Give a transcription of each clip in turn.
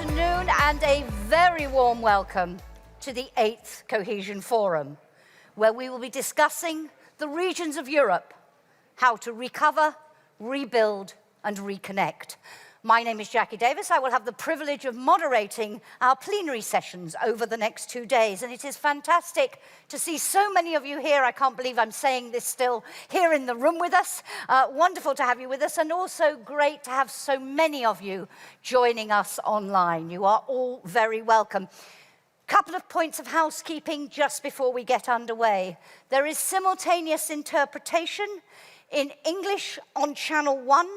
afternoon and a very warm welcome to the 8th Cohesion Forum, where we will be discussing the regions of Europe, how to recover, rebuild and reconnect. My name is Jackie Davis. I will have the privilege of moderating our plenary sessions over the next 2 days, and it is fantastic to see so many of you here. I can't believe I'm saying this still, here in the room with us. Wonderful to have you with us, and also great to have so many of you joining us online. You are all very welcome. Couple of points of housekeeping just before we get underway. There is simultaneous interpretation in English on channel 1,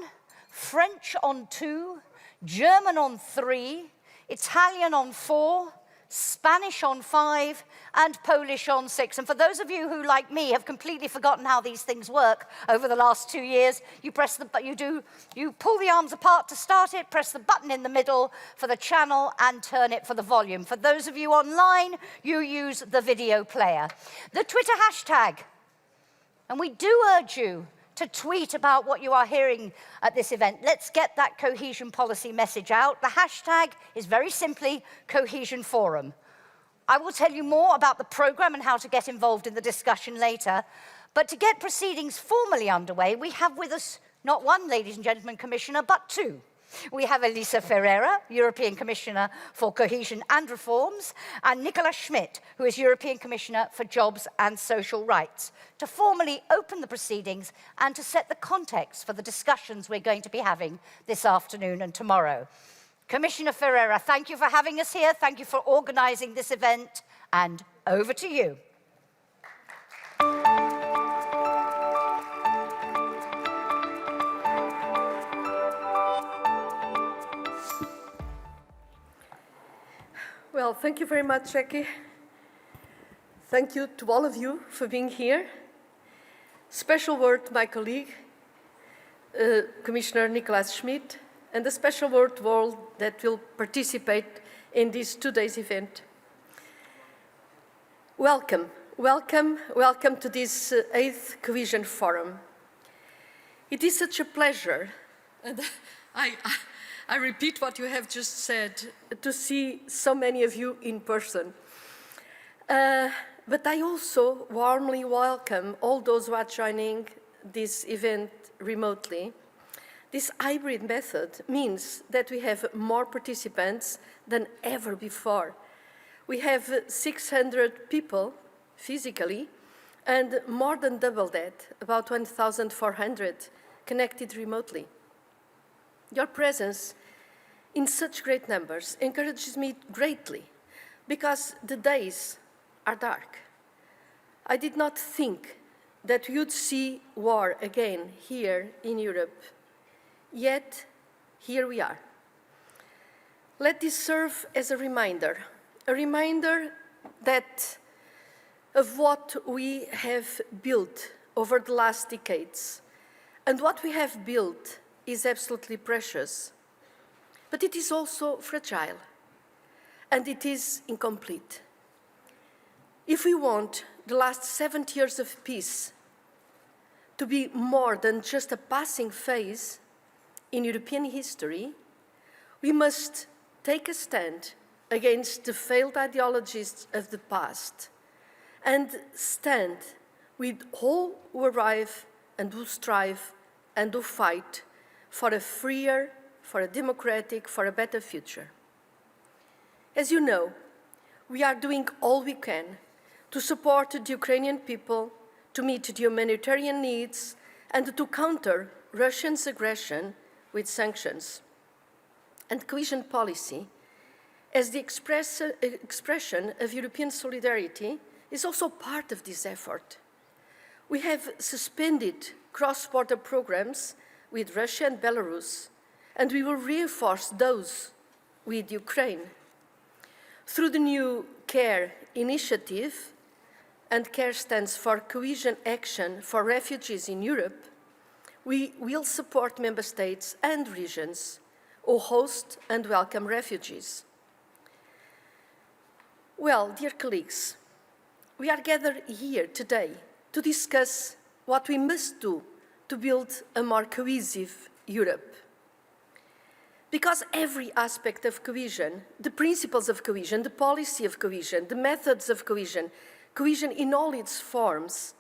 French on 2, German on 3, Italian on 4, Spanish on 5, and Polish on 6. And for those of you who, like me, have completely forgotten how these things work over the last 2 years, you pull the arms apart to start it, press the button in the middle for the channel, and turn it for the volume. For those of you online, you use the video player. The Twitter hashtag, and we do urge you to tweet about what you are hearing at this event. Let's get that cohesion policy message out. The hashtag is very simply Cohesion Forum. I will tell you more about the program and how to get involved in the discussion later. But to get proceedings formally underway, we have with us not one, ladies and gentlemen, commissioner, but two. We have Elisa Ferreira, European Commissioner for Cohesion and Reforms, and Nicolas Schmit, who is European Commissioner for Jobs and Social Rights, to formally open the proceedings and to set the context for the discussions we're going to be having this afternoon and tomorrow. Commissioner Ferreira, thank you for having us here. Thank you for organizing this event, and over to you. Well, thank you very much, Jackie. Thank you to all of you for being here. Special word to my colleague, Commissioner Nicolas Schmit, and a special word to all that will participate in this 2 days event. Welcome, welcome, welcome to this 8th Cohesion Forum. It is such a pleasure, and I repeat what you have just said, to see so many of you in person. But I also warmly welcome all those who are joining this event remotely. This hybrid method means that we have more participants than ever before. We have 600 people physically, and more than double that, about 1,400 connected remotely. Your presence in such great numbers encourages me greatly, because the days are dark. I did not think that we would see war again here in Europe, yet here we are. Let this serve as a reminder that of what we have built over the last decades. And what we have built is absolutely precious, but it is also fragile, and it is incomplete. If we want the last 70 years of peace to be more than just a passing phase in European history, we must take a stand against the failed ideologies of the past and stand with all who arrive and who strive and who fight for a freer, for a democratic, for a better future. As you know, we are doing all we can to support the Ukrainian people, to meet the humanitarian needs, and to counter Russia's aggression with sanctions. And cohesion policy, as the expression of European solidarity, is also part of this effort. We have suspended cross-border programs with Russia and Belarus, and we will reinforce those with Ukraine. Through the new CARE initiative, and CARE stands for Cohesion Action for Refugees in Europe, we will support member states and regions who host and welcome refugees. Well, dear colleagues, we are gathered here today to discuss what we must do to build a more cohesive Europe. Because every aspect of cohesion, the principles of cohesion, the policy of cohesion, the methods of cohesion, cohesion in all its forms,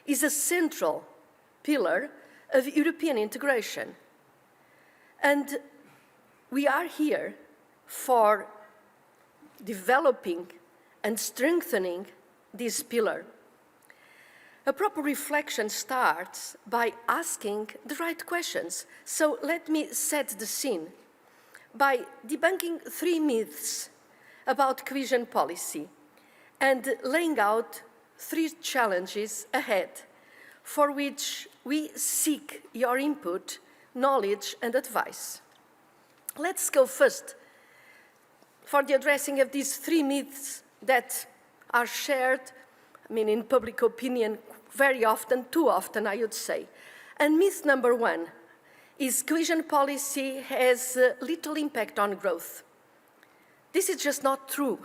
is a central pillar of European integration. And we are here for developing and strengthening this pillar. A proper reflection starts by asking the right questions. So let me set the scene by debunking 3 myths about cohesion policy and laying out 3 challenges ahead for which we seek your input, knowledge, and advice. Let's go first for the addressing of these 3 myths that are shared, in public opinion very often, too often, I would say. And myth number 1 is cohesion policy has little impact on growth. This is just not true.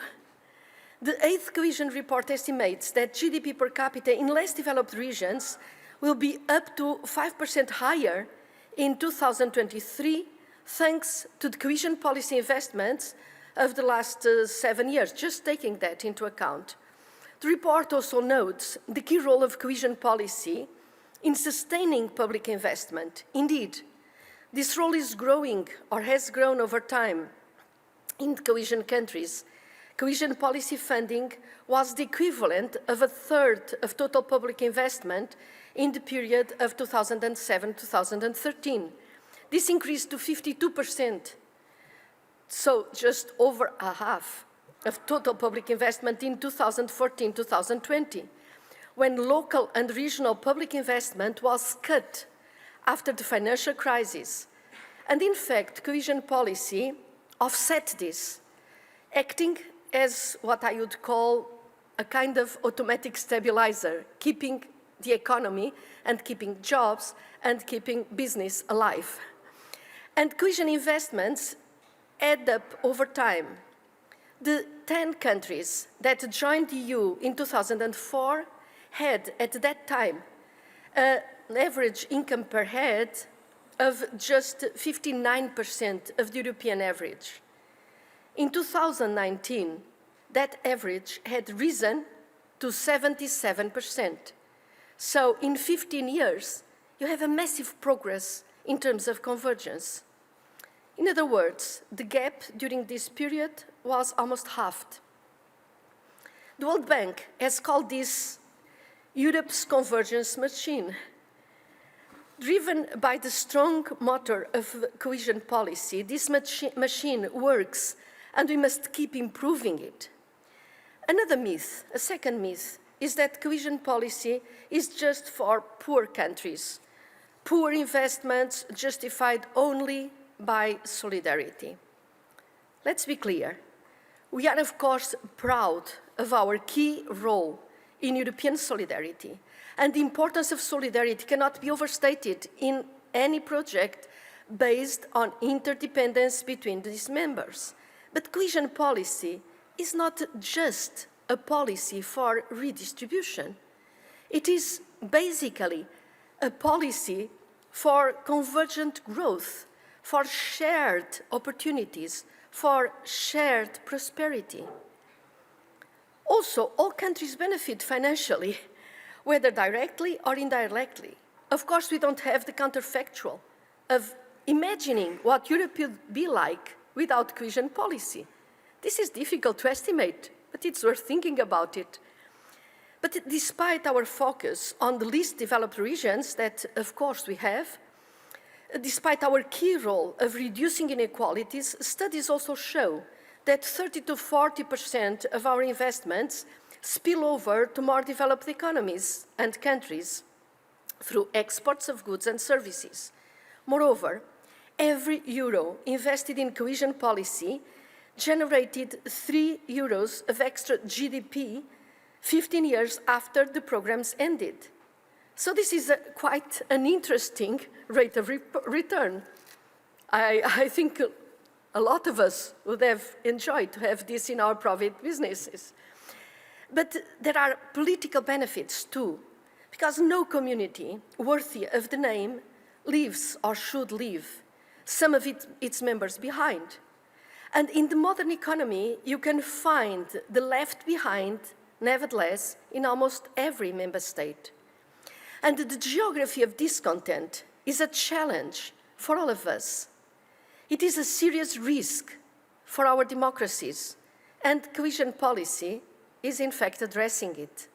The 8th Cohesion Report estimates that GDP per capita in less developed regions will be up to 5% higher in 2023, thanks to the cohesion policy investments of the last 7 years, just taking that into account. The report also notes the key role of cohesion policy in sustaining public investment. Indeed, this role is growing or has grown over time. In cohesion countries, cohesion policy funding was the equivalent of 1/3 of total public investment in the period of 2007-2013. This increased to 52%, so just over a half of total public investment in 2014-2020, when local and regional public investment was cut after the financial crisis. And in fact, cohesion policy offset this, acting as what I would call a kind of automatic stabilizer, keeping the economy and keeping jobs and keeping business alive. And cohesion investments add up over time. The 10 countries that joined the EU in 2004 had, at that time, an average income per head of just 59% of the European average. In 2019, that average had risen to 77%. So in 15 years, you have a massive progress in terms of convergence. In other words, the gap during this period was almost halved. The World Bank has called this Europe's convergence machine. Driven by the strong motor of cohesion policy, this machine works, and we must keep improving it. Another myth, a second myth, is that cohesion policy is just for poor countries, poor investments justified only by solidarity. Let's be clear. We are, of course, proud of our key role in European solidarity, and the importance of solidarity cannot be overstated in any project based on interdependence between these members. But cohesion policy is not just a policy for redistribution. It is basically a policy for convergent growth, for shared opportunities, for shared prosperity. Also, all countries benefit financially, whether directly or indirectly. Of course, we don't have the counterfactual of imagining what Europe would be like without cohesion policy. This is difficult to estimate, but it's worth thinking about it. But despite our focus on the least developed regions that, of course, we have, despite our key role of reducing inequalities, studies also show that 30 to 40% of our investments spill over to more developed economies and countries through exports of goods and services. Moreover, every euro invested in cohesion policy generated 3 euros of extra GDP 15 years after the programs ended. So this is quite an interesting rate of return. I think a lot of us would have enjoyed to have this in our private businesses. But there are political benefits too, because no community worthy of the name lives or should live some of its members behind. And in the modern economy, you can find the left behind, nevertheless, in almost every member state. And the geography of discontent is a challenge for all of us. It is a serious risk for our democracies, and cohesion policy is in fact addressing it.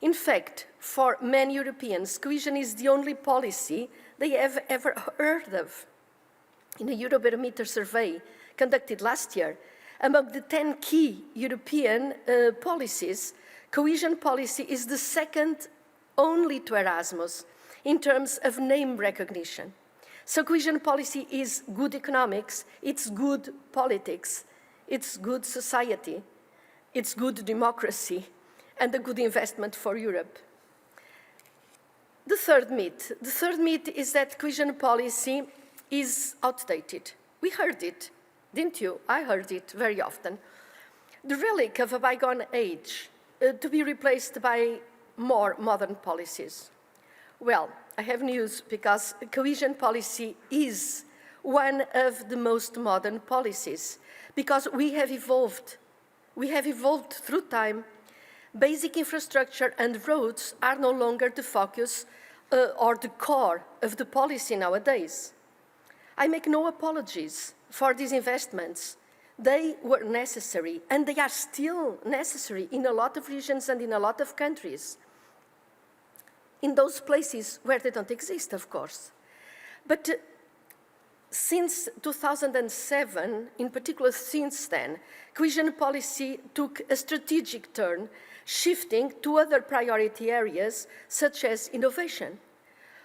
In fact, for many Europeans, cohesion is the only policy they have ever heard of. In a Eurobarometer survey conducted last year, among the 10 key European policies, cohesion policy is the second only to Erasmus in terms of name recognition. So cohesion policy is good economics, it's good politics, it's good society, it's good democracy, and a good investment for Europe. The third myth is that cohesion policy is outdated. We heard it, didn't you? I heard it very often. The relic of a bygone age to be replaced by more modern policies. Well, I have news, because cohesion policy is one of the most modern policies, because we have evolved. We have evolved through time. Basic infrastructure and roads are no longer the focus or the core of the policy nowadays. I make no apologies for these investments. They were necessary, and they are still necessary in a lot of regions and in a lot of countries. In those places where they don't exist, of course. But since 2007, in particular since then, cohesion policy took a strategic turn, shifting to other priority areas, such as innovation.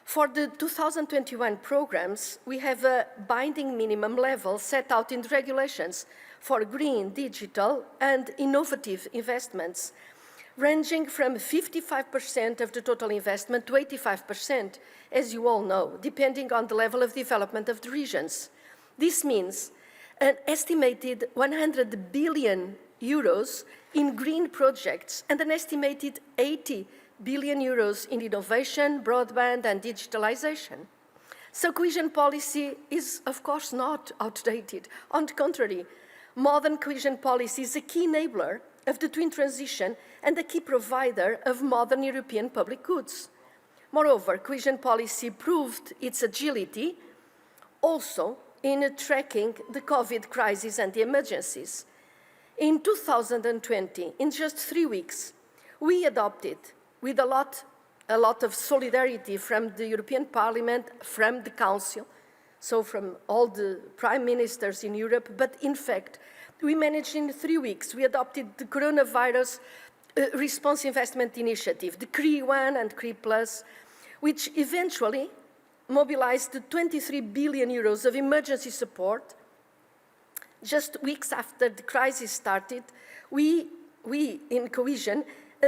For the 2021 programs, we have a binding minimum level set out in the regulations for green, digital, and innovative investments, ranging from 55% of the total investment to 85%, as you all know, depending on the level of development of the regions. This means an estimated 100 billion euros in green projects and an estimated 80 billion euros in innovation, broadband, and digitalization. So cohesion policy is, of course, not outdated. On the contrary, modern cohesion policy is a key enabler of the twin transition and a key provider of modern European public goods. Moreover, cohesion policy proved its agility also in tracking the COVID crisis and the emergencies. In 2020, in just 3 weeks, we adopted, with a lot of solidarity from the European Parliament, from the Council, so from all the prime ministers in Europe, but in fact, we managed in 3 weeks. We adopted the Coronavirus Response Investment Initiative, the CRI1 and CRI+, which eventually mobilized 23 billion euros of emergency support. Just weeks after the crisis started, we in Cohesion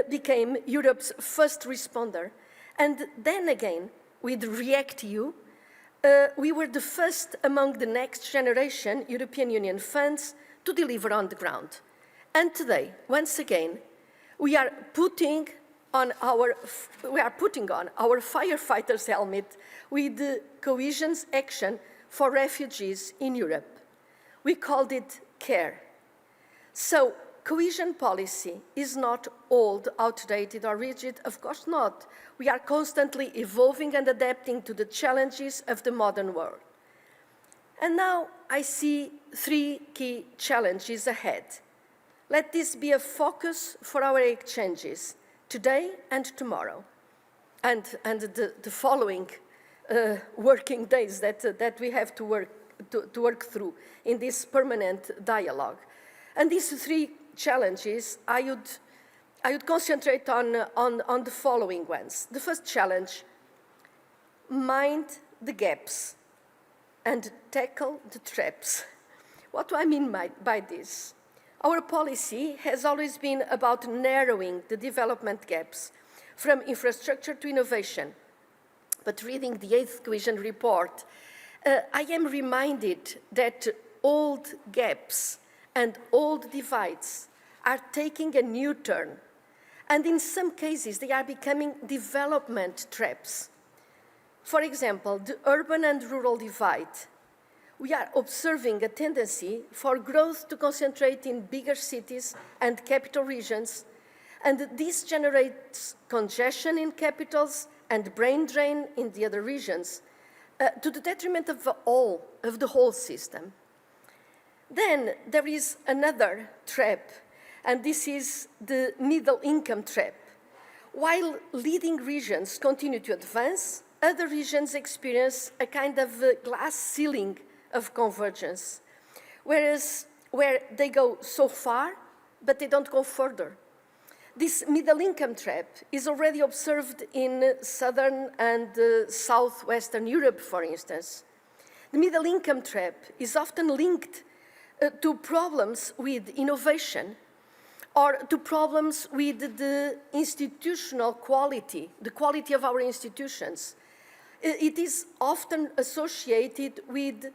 became Europe's first responder. And then again, with REACT-EU, we were the first among the next generation European Union funds to deliver on the ground. And today, once again, we are putting on our firefighters' helmet with the Cohesion's Action for Refugees in Europe. We called it CARE. So, cohesion policy is not old, outdated, or rigid, of course not. We are constantly evolving and adapting to the challenges of the modern world. And now I see 3 key challenges ahead. Let this be a focus for our exchanges today and tomorrow, and the following working days that we have to work through in this permanent dialogue. And these 3 challenges, I would concentrate on the following ones. The first challenge, mind the gaps and tackle the traps. What do I mean by this? Our policy has always been about narrowing the development gaps from infrastructure to innovation. But reading the 8th Cohesion Report, I am reminded that old gaps and old divides are taking a new turn. And in some cases, they are becoming development traps. For example, the urban and rural divide. We are observing a tendency for growth to concentrate in bigger cities and capital regions, and this generates congestion in capitals and brain drain in the other regions, to the detriment of the whole system. Then there is another trap, and this is the middle income trap. While leading regions continue to advance, other regions experience a kind of glass ceiling of convergence, whereas where they go so far, but they don't go further. This middle income trap is already observed in southern and southwestern Europe, for instance. The middle income trap is often linked to problems with innovation or to problems with the institutional quality, the quality of our institutions. It is often associated with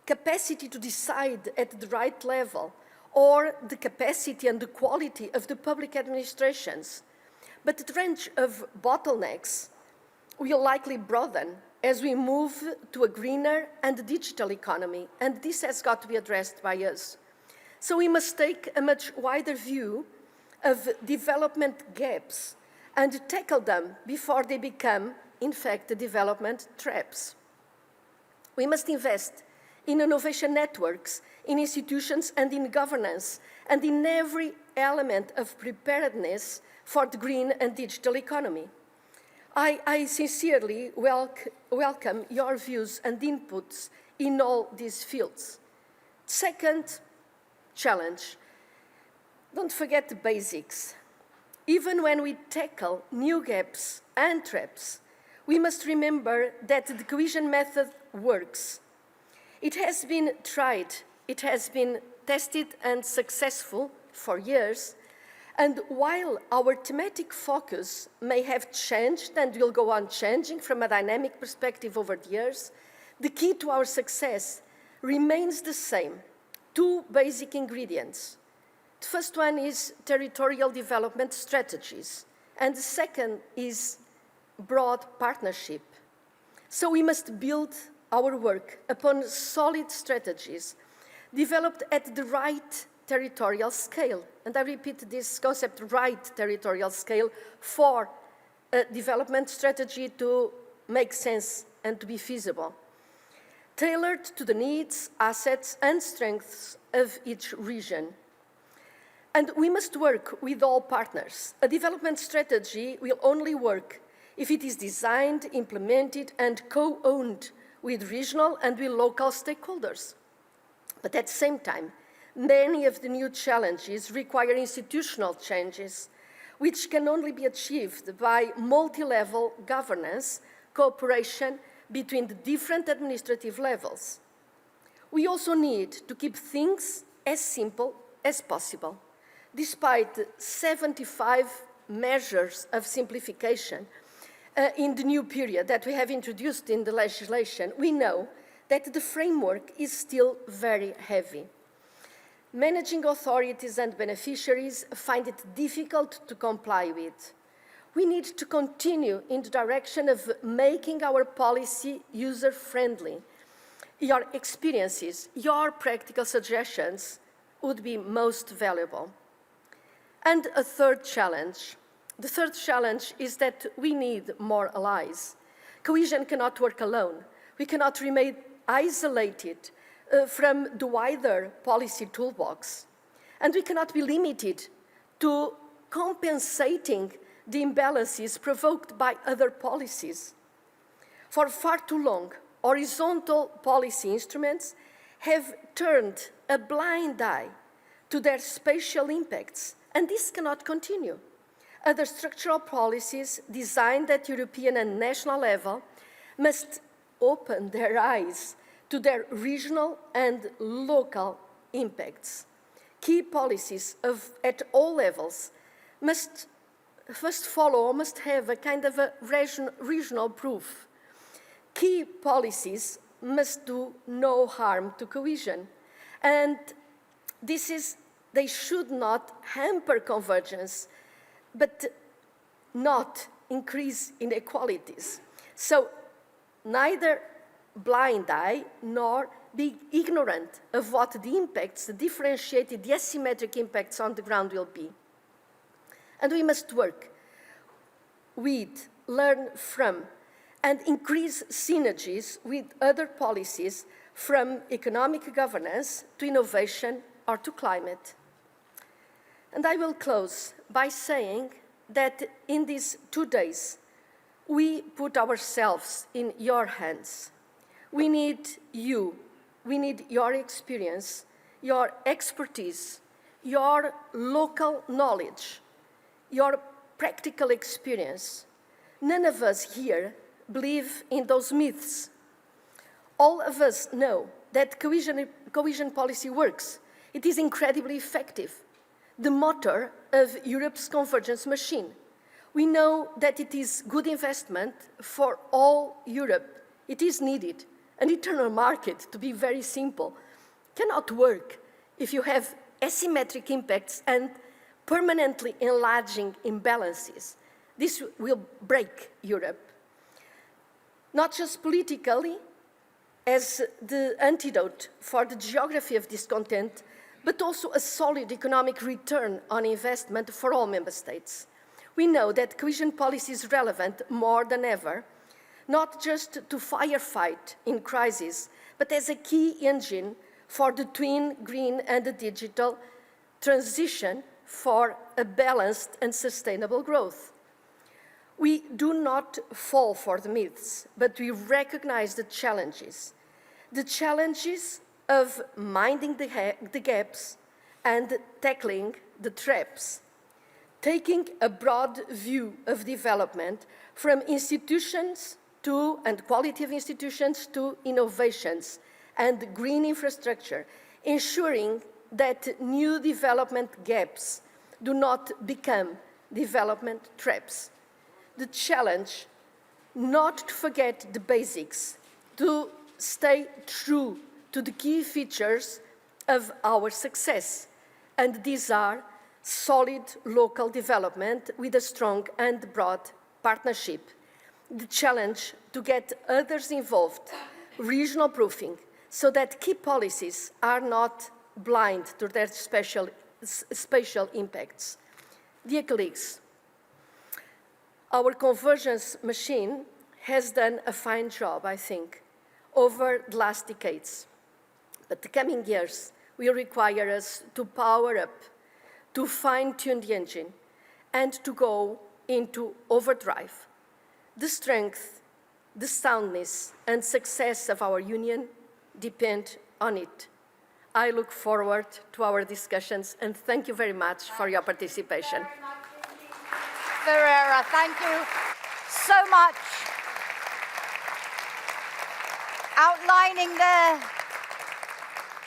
capacity to decide at the right level, or the capacity and the quality of the public administrations. But the range of bottlenecks will likely broaden as we move to a greener and digital economy, and this has got to be addressed by us. So we must take a much wider view of development gaps and tackle them before they become, in fact, development traps. We must invest in innovation networks, in institutions and in governance, and in every element of preparedness for the green and digital economy. I sincerely welcome your views and inputs in all these fields. Second challenge, don't forget the basics. Even when we tackle new gaps and traps, we must remember that the cohesion method works. It has been tried, it has been tested and successful for years, and while our thematic focus may have changed and will go on changing from a dynamic perspective over the years, the key to our success remains the same: two basic ingredients. The first one is territorial development strategies, and the second is broad partnership. So we must build our work upon solid strategies developed at the right territorial scale. And I repeat this concept, right territorial scale, for a development strategy to make sense and to be feasible. Tailored to the needs, assets, and strengths of each region. And we must work with all partners. A development strategy will only work if it is designed, implemented, and co-owned with regional and with local stakeholders. But at the same time, many of the new challenges require institutional changes, which can only be achieved by multi-level governance, cooperation between the different administrative levels. We also need to keep things as simple as possible. Despite 75 measures of simplification in the new period that we have introduced in the legislation, we know that the framework is still very heavy. Managing authorities and beneficiaries find it difficult to comply with. We need to continue in the direction of making our policy user-friendly. Your experiences, your practical suggestions would be most valuable. And a third challenge. The third challenge is that we need more allies. Cohesion cannot work alone. We cannot remain isolated from the wider policy toolbox. And we cannot be limited to compensating the imbalances provoked by other policies. For far too long, horizontal policy instruments have turned a blind eye to their spatial impacts, and this cannot continue. Other structural policies designed at European and national level must open their eyes to their regional and local impacts. Key policies at all levels must follow, must have a kind of a regional proof. Key policies must do no harm to cohesion, and they should not hamper convergence, but not increase inequalities. So neither blind eye nor be ignorant of what the impacts, the differentiated, the asymmetric impacts on the ground will be. And we must work with, learn from, and increase synergies with other policies, from economic governance to innovation or to climate. And I will close by saying that in these 2 days, we put ourselves in your hands. We need you. We need your experience, your expertise, your local knowledge, your practical experience. None of us here believe in those myths. All of us know that cohesion policy works. It is incredibly effective, the motor of Europe's convergence machine. We know that it is good investment for all Europe. It is needed. An internal market, to be very simple, cannot work if you have asymmetric impacts and permanently enlarging imbalances. This will break Europe. Not just politically, as the antidote for the geography of discontent, but also a solid economic return on investment for all member states. We know that cohesion policy is relevant more than ever, not just to firefight in crisis, but as a key engine for the twin green and the digital transition for a balanced and sustainable growth. We do not fall for the myths, but we recognize the challenges of minding the gaps and tackling the traps, taking a broad view of development from institutions to, and quality of institutions to innovations and green infrastructure, ensuring that new development gaps do not become development traps. The challenge, not to forget the basics, to stay true to the key features of our success. And these are solid local development with a strong and broad partnership. The challenge to get others involved, regional proofing, so that key policies are not blind to their spatial impacts. Dear colleagues, our convergence machine has done a fine job, I think, over the last decades. But the coming years will require us to power up, to fine-tune the engine, and to go into overdrive. The strength, the soundness, and success of our union depend on it. I look forward to our discussions, and thank you very much for your participation. Ferreira, thank you so much. Outlining there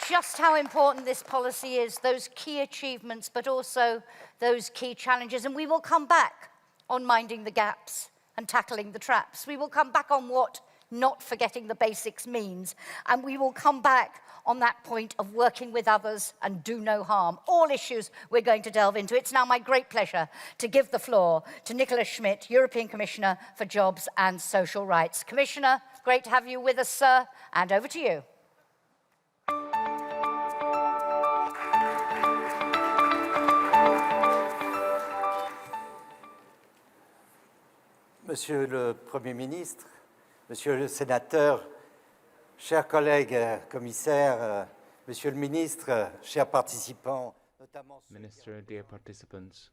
just how important this policy is, those key achievements, but also those key challenges. And we will come back on minding the gaps and tackling the traps. We will come back on what not forgetting the basics means. And we will come back on that point of working with others and do no harm. All issues we're going to delve into. It's now my great pleasure to give the floor to Nicholas Schmit, European Commissioner for Jobs and Social Rights. Commissioner, great to have you with us, sir, and over to you. Monsieur le Premier ministre, Monsieur le Sénateur, chers collègues commissaires, Monsieur le Ministre, chers participants, notamment... Minister, dear participants,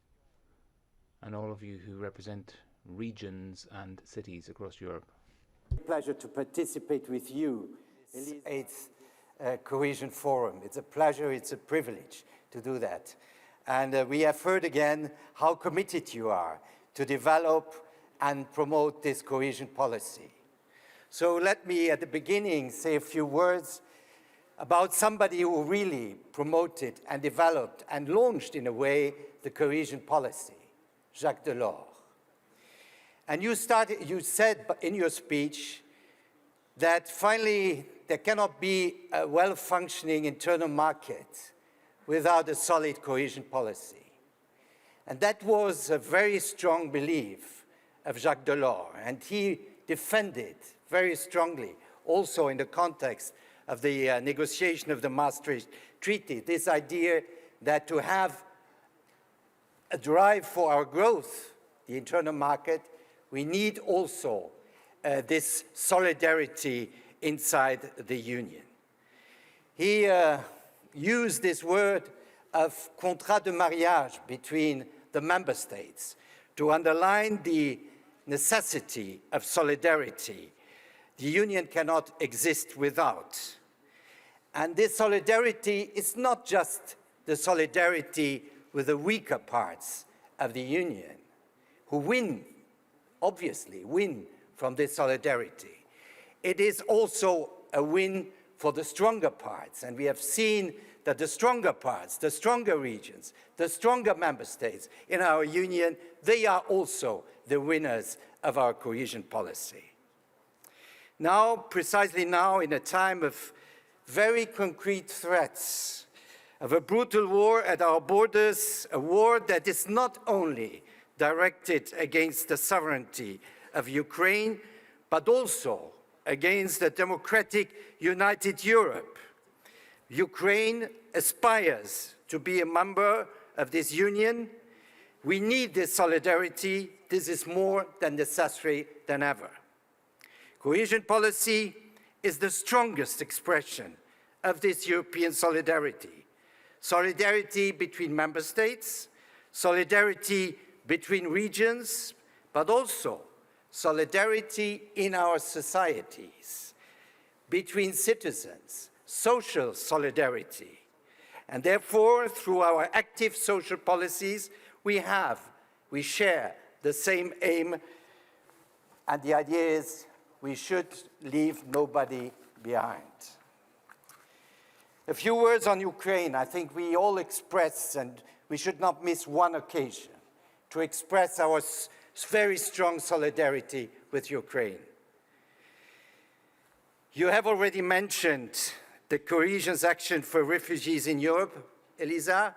and all of you who represent regions and cities across Europe. It's a pleasure to participate with you in this 8th Cohesion Forum. It's a pleasure, it's a privilege to do that. And we have heard again how committed you are to develop and promote this cohesion policy. So let me, at the beginning, say a few words about somebody who really promoted and developed and launched, in a way, the cohesion policy, Jacques Delors. And you said in your speech that finally there cannot be a well-functioning internal market without a solid cohesion policy. And that was a very strong belief of Jacques Delors, and he defended very strongly, also in the context of the negotiation of the Maastricht Treaty, this idea that to have a drive for our growth, the internal market, we need also this solidarity inside the Union. He used this word of contrat de mariage between the member states to underline the necessity of solidarity. The Union cannot exist without. And this solidarity is not just the solidarity with the weaker parts of the Union, who win, obviously, win from this solidarity. It is also a win for the stronger parts, and we have seen that the stronger parts, the stronger regions, the stronger member states in our Union, they are also the winners of our cohesion policy. Now, precisely now, in a time of very concrete threats, of a brutal war at our borders, a war that is not only directed against the sovereignty of Ukraine, but also against the democratic, united Europe. Ukraine aspires to be a member of this union. We need this solidarity. This is more than necessary than ever. Cohesion policy is the strongest expression of this European solidarity. Solidarity between member states, solidarity between regions, but also solidarity in our societies, between citizens, social solidarity. And therefore, through our active social policies, we share the same aim, and the idea is we should leave nobody behind. A few words on Ukraine. I think we all express, and we should not miss one occasion, to express our very strong solidarity with Ukraine. You have already mentioned the Cohesion's action for refugees in Europe, Elisa.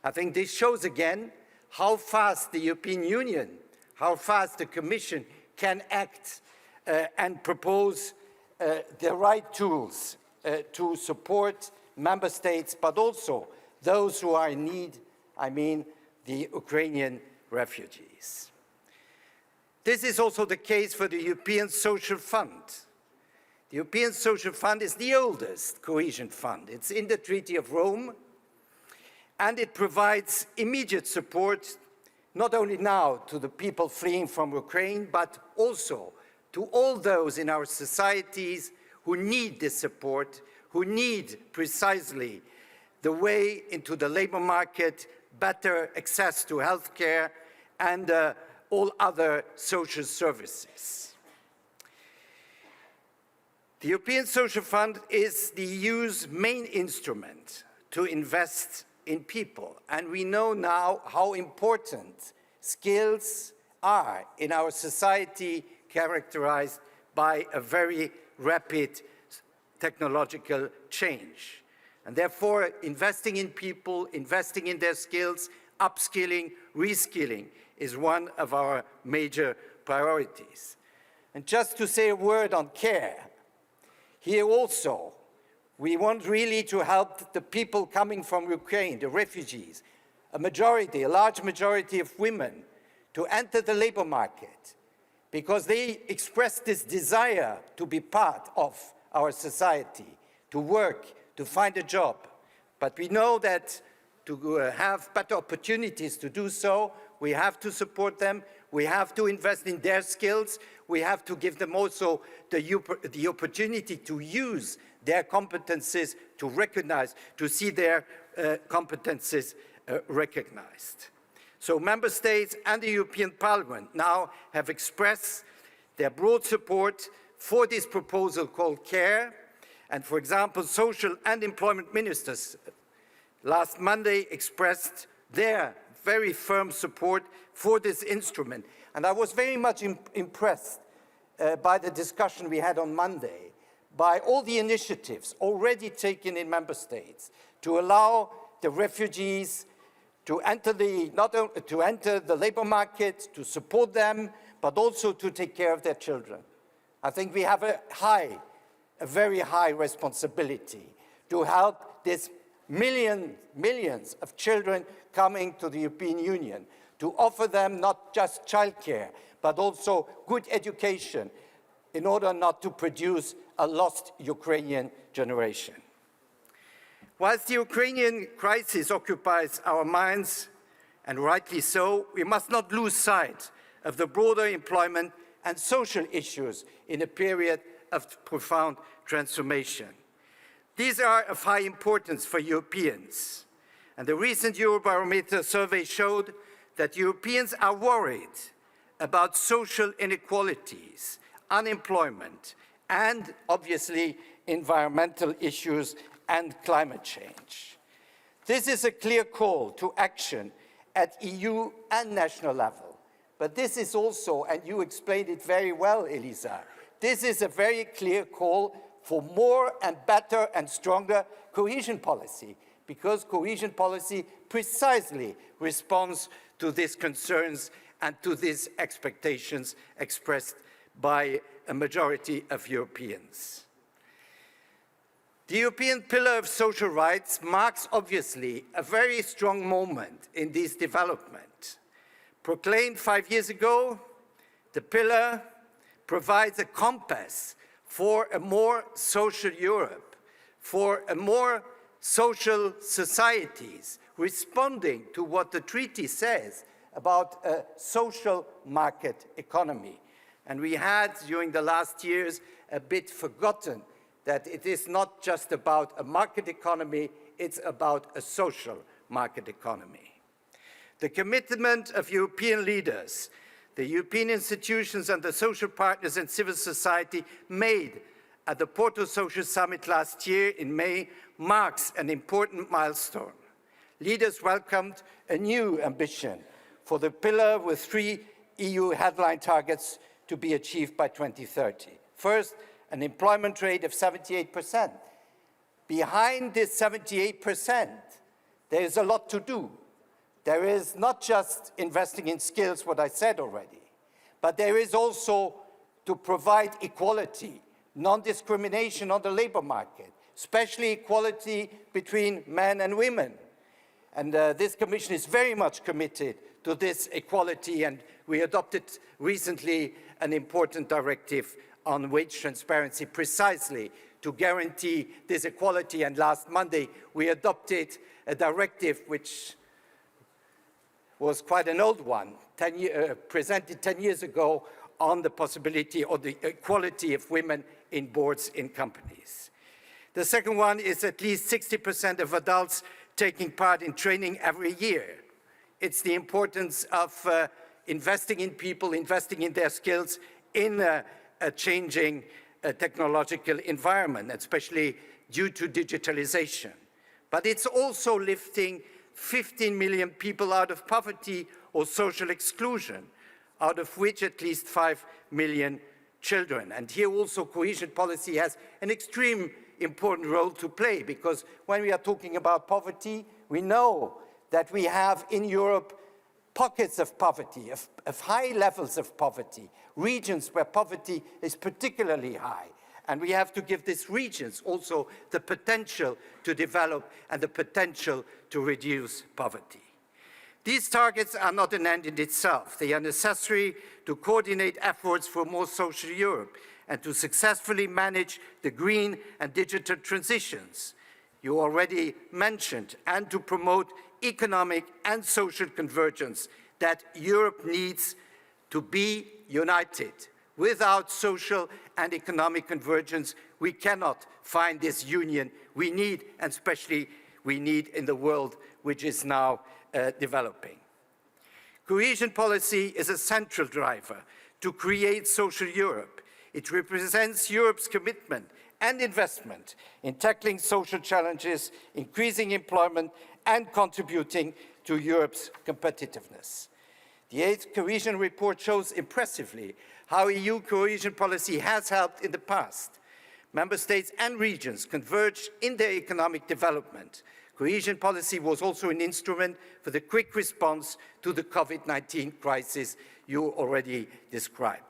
I think this shows again how fast the European Union, how fast the Commission can act and propose the right tools to support member states, but also those who are in need, I mean the Ukrainian refugees. This is also the case for the European Social Fund. The European Social Fund is the oldest cohesion fund. It's in the Treaty of Rome, and it provides immediate support, not only now to the people fleeing from Ukraine, but also to all those in our societies who need this support, who need precisely the way into the labor market, better access to healthcare, and all other social services. The European Social Fund is the EU's main instrument to invest in people, and we know now how important skills are in our society characterized by a very rapid technological change. And therefore, investing in people, investing in their skills, upskilling, reskilling is one of our major priorities. And just to say a word on care, here also, we want really to help the people coming from Ukraine, the refugees, a large majority of women, to enter the labor market, because they express this desire to be part of our society, to work, to find a job. But we know that to have better opportunities to do so, we have to support them, we have to invest in their skills, we have to give them also the opportunity to use their competences, to recognize, to see their competences recognized. So member states and the European Parliament now have expressed their broad support for this proposal called CARE. And for example, social and employment ministers last Monday expressed their very firm support for this instrument. And I was very much impressed by the discussion we had on Monday, by all the initiatives already taken in member states to allow the refugees to enter the labor market, to support them, but also to take care of their children. I think we have a very high responsibility to help these millions of children coming to the European Union, to offer them not just childcare, but also good education in order not to produce a lost Ukrainian generation. Whilst the Ukrainian crisis occupies our minds, and rightly so, we must not lose sight of the broader employment and social issues in a period of profound transformation. These are of high importance for Europeans, and the recent Eurobarometer survey showed that Europeans are worried about social inequalities, unemployment, and obviously environmental issues and climate change. This is a clear call to action at EU and national level. But this is also, and you explained it very well, Elisa, this is a very clear call for more and better and stronger cohesion policy, because cohesion policy precisely responds to these concerns and to these expectations expressed by a majority of Europeans. The European Pillar of Social Rights marks, obviously, a very strong moment in this development. Proclaimed 5 years ago, the Pillar provides a compass for a more social Europe, for a more social societies, responding to what the treaty says about a social market economy. And we had, during the last years, a bit forgotten that it is not just about a market economy, it's about a social market economy. The commitment of European leaders, the European institutions and the social partners and civil society made at the Porto Social Summit last year in May marks an important milestone. Leaders welcomed a new ambition for the pillar with 3 EU headline targets to be achieved by 2030. First, an employment rate of 78%. Behind this 78%, there is a lot to do. There is not just investing in skills, what I said already, but there is also to provide equality, non-discrimination on the labor market, especially equality between men and women. And this Commission is very much committed to this equality, and we adopted recently an important directive on wage transparency precisely to guarantee this equality. And last Monday, we adopted a directive which was quite an old one, presented 10 years ago, on the possibility or the equality of women in boards in companies. The second one is at least 60% of adults taking part in training every year. It's the importance of investing in people, investing in their skills in a changing technological environment, especially due to digitalization. But it's also lifting 15 million people out of poverty or social exclusion, out of which at least 5 million children. And here also cohesion policy has an extreme important role to play, because when we are talking about poverty, we know that we have in Europe pockets of poverty, of high levels of poverty, regions where poverty is particularly high. And we have to give these regions also the potential to develop and the potential to reduce poverty. These targets are not an end in itself. They are necessary to coordinate efforts for a more social Europe and to successfully manage the green and digital transitions you already mentioned, and to promote economic and social convergence that Europe needs to be united. Without social and economic convergence, we cannot find this union we need, and especially we need in the world which is now developing. Cohesion policy is a central driver to create social Europe. It represents Europe's commitment and investment in tackling social challenges, increasing employment, and contributing to Europe's competitiveness. The 8th Cohesion Report shows impressively how EU cohesion policy has helped in the past. Member states and regions converged in their economic development. Cohesion policy was also an instrument for the quick response to the COVID-19 crisis you already described.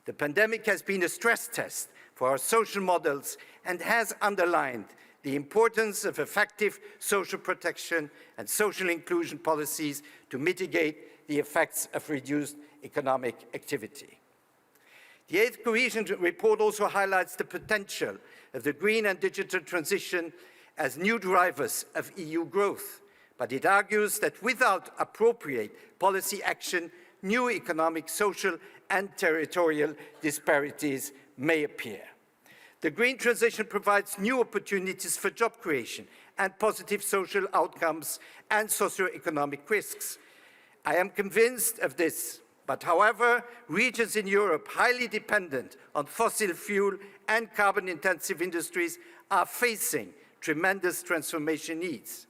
The pandemic has been a stress test for our social models and has underlined the importance of effective social protection and social inclusion policies to mitigate the effects of reduced economic activity. The 8th Cohesion Report also highlights the potential of the green and digital transition as new drivers of EU growth, but it argues that without appropriate policy action, new economic, social, and territorial disparities may appear. The green transition provides new opportunities for job creation and positive social outcomes and socio-economic risks. I am convinced of this, but however, regions in Europe highly dependent on fossil fuel and carbon-intensive industries are facing tremendous transformation needs.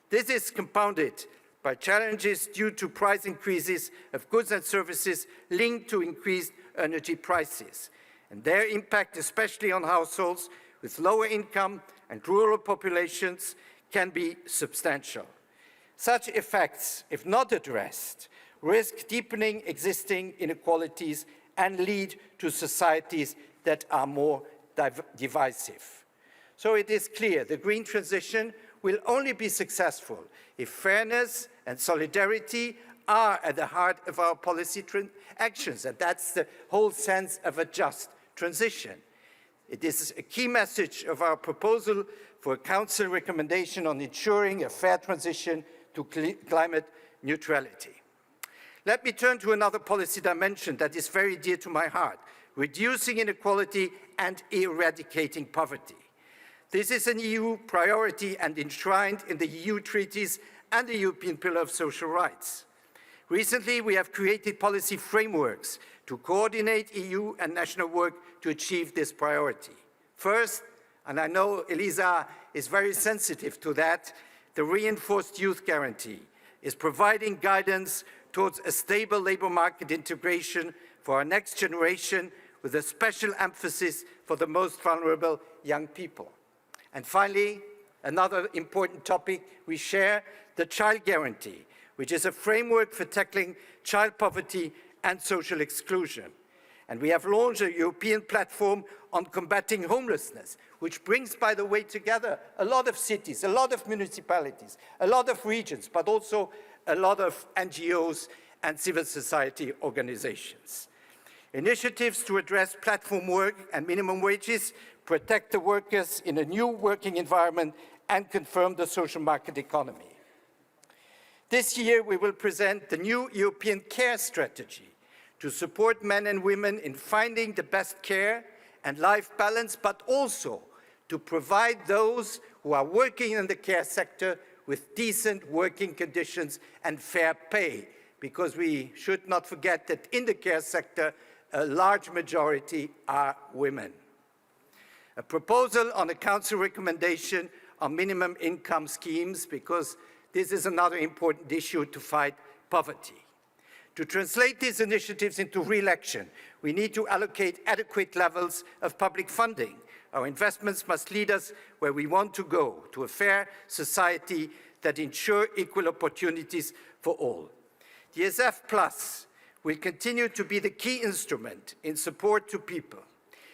This is compounded by challenges due to price increases of goods and services linked to increased energy prices, and their impact, especially on households with lower income and rural populations, can be substantial. Such effects, if not addressed, risk deepening existing inequalities and lead to societies that are more divisive. So it is clear the green transition will only be successful if fairness and solidarity are at the heart of our policy actions, and that's the whole sense of a just transition. It is a key message of our proposal for a Council recommendation on ensuring a fair transition to climate neutrality. Let me turn to another policy dimension that is very dear to my heart: reducing inequality and eradicating poverty. This is an EU priority and enshrined in the EU treaties and the European Pillar of Social Rights. Recently, we have created policy frameworks to coordinate EU and national work to achieve this priority. First, and I know Elisa is very sensitive to that, the reinforced youth guarantee is providing guidance towards a stable labor market integration for our next generation, with a special emphasis for the most vulnerable young people. And finally, another important topic we share, the child guarantee, which is a framework for tackling child poverty and social exclusion. And we have launched a European platform on combating homelessness, which brings, by the way, together a lot of cities, a lot of municipalities, a lot of regions, but also a lot of NGOs and civil society organizations. Initiatives to address platform work and minimum wages protect the workers in a new working environment and confirm the social market economy. This year, we will present the new European care strategy to support men and women in finding the best care and life balance, but also to provide those who are working in the care sector with decent working conditions and fair pay, because we should not forget that in the care sector, a large majority are women. A proposal on a Council recommendation on minimum income schemes, because this is another important issue to fight poverty. To translate these initiatives into real action, we need to allocate adequate levels of public funding. Our investments must lead us where we want to go, to a fair society that ensures equal opportunities for all. The ESF Plus will continue to be the key instrument in support to people.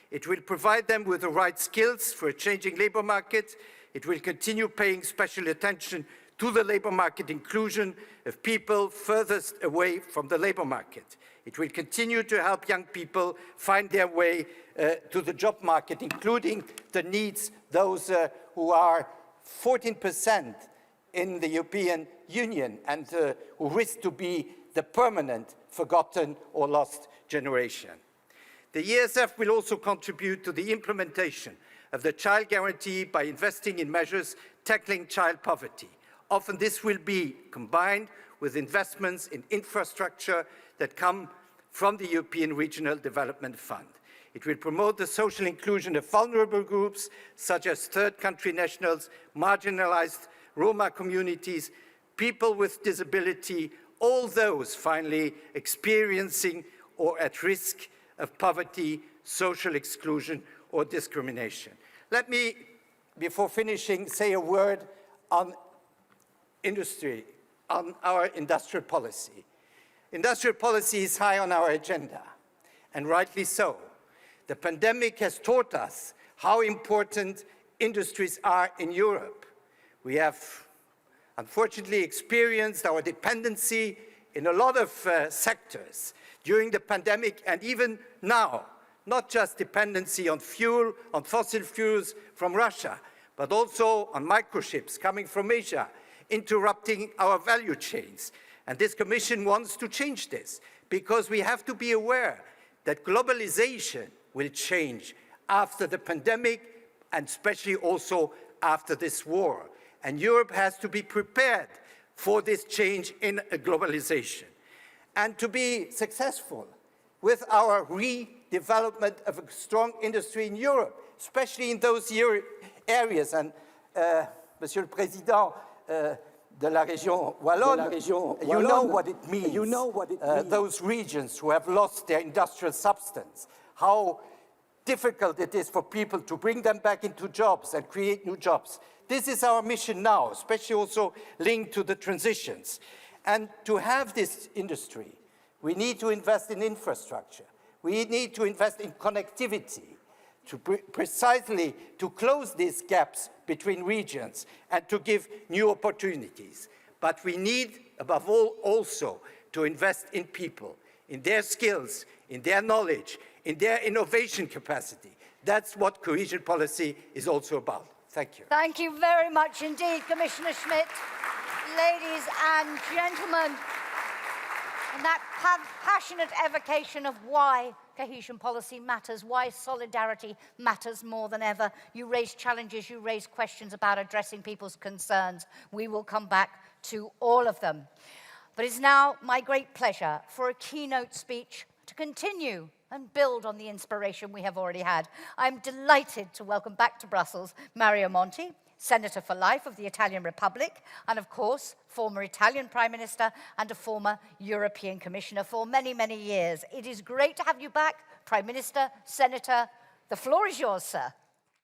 It will provide them with the right skills for a changing labor market. It will continue paying special attention to the labor market inclusion of people furthest away from the labor market. It will continue to help young people find their way to the job market, including the needs, those who are 14% in the European Union and who risk to be the permanent forgotten or lost generation. The ESF will also contribute to the implementation of the child guarantee by investing in measures tackling child poverty. Often this will be combined with investments in infrastructure that come from the European Regional Development Fund. It will promote the social inclusion of vulnerable groups, such as third country nationals, marginalized Roma communities, people with disability, all those, finally, experiencing or at risk of poverty, social exclusion, or discrimination. Let me, before finishing, say a word on industry, on our industrial policy. Industrial policy is high on our agenda, and rightly so. The pandemic has taught us how important industries are in Europe. We have unfortunately experienced our dependency in a lot of sectors during the pandemic and even now, not just dependency on fuel, on fossil fuels from Russia, but also on microchips coming from Asia, interrupting our value chains. And this Commission wants to change this because we have to be aware that globalization will change after the pandemic and especially also after this war. And Europe has to be prepared for this change in globalization. And to be successful with our redevelopment of a strong industry in Europe, especially in those areas. And Monsieur le Président de la Région Wallonne, you know what it means. You know what it means. Those regions who have lost their industrial substance, how difficult it is for people to bring them back into jobs and create new jobs. This is our mission now, especially also linked to the transitions. And to have this industry, we need to invest in infrastructure. We need to invest in connectivity, to precisely to close these gaps between regions and to give new opportunities. But we need, above all, also to invest in people, in their skills, in their knowledge, in their innovation capacity. That's what cohesion policy is also about. Thank you. Thank you very much indeed, Commissioner Schmit. Ladies and gentlemen, and that passionate evocation of why cohesion policy matters, why solidarity matters more than ever. You raise challenges, you raise questions about addressing people's concerns. We will come back to all of them. But it's now my great pleasure for a keynote speech to continue and build on the inspiration we have already had. I'm delighted to welcome back to Brussels Mario Monti, Senator for Life of the Italian Republic, and of course, former Italian Prime Minister and a former European Commissioner for many, many years. It is great to have you back, Prime Minister, Senator. The floor is yours, sir.